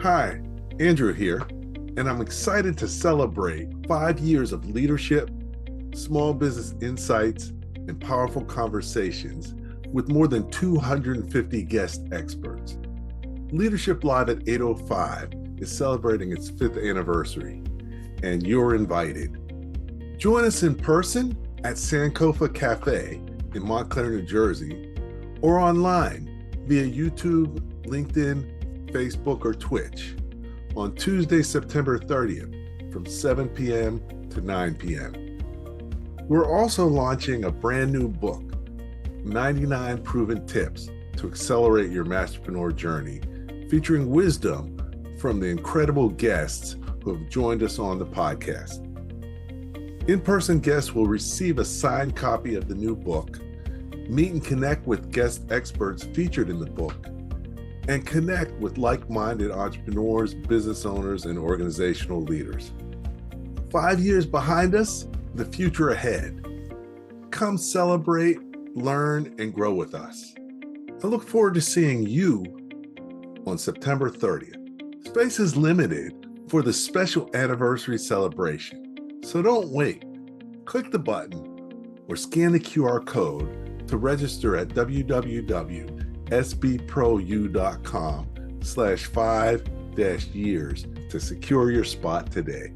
Hi, Andrew here, and I'm excited to celebrate 5 years of leadership, small business insights, and powerful conversations with more than 250 guest experts. Leadership Live at 8:05 is celebrating its 5th anniversary, and you're invited. Join us in person at Sankofa Cafe in Montclair, New Jersey, or online via YouTube, LinkedIn, Facebook, or Twitch on Tuesday, September 30th from 7 p.m. to 9 p.m. We're also launching a brand new book, 99 Proven Tips to Accelerate Your Masterpreneur Journey, featuring wisdom from the incredible guests who have joined us on the podcast. In-person guests will receive a signed copy of the new book, meet and connect with guest experts featured in the book, and connect with like-minded entrepreneurs, business owners, and organizational leaders. 5 years behind us, the future ahead. Come celebrate, learn, and grow with us. I look forward to seeing you on September 30th. Space is limited for the special anniversary celebration, so don't wait. Click the button or scan the QR code to register at www.sbprou.com/5-years to secure your spot today.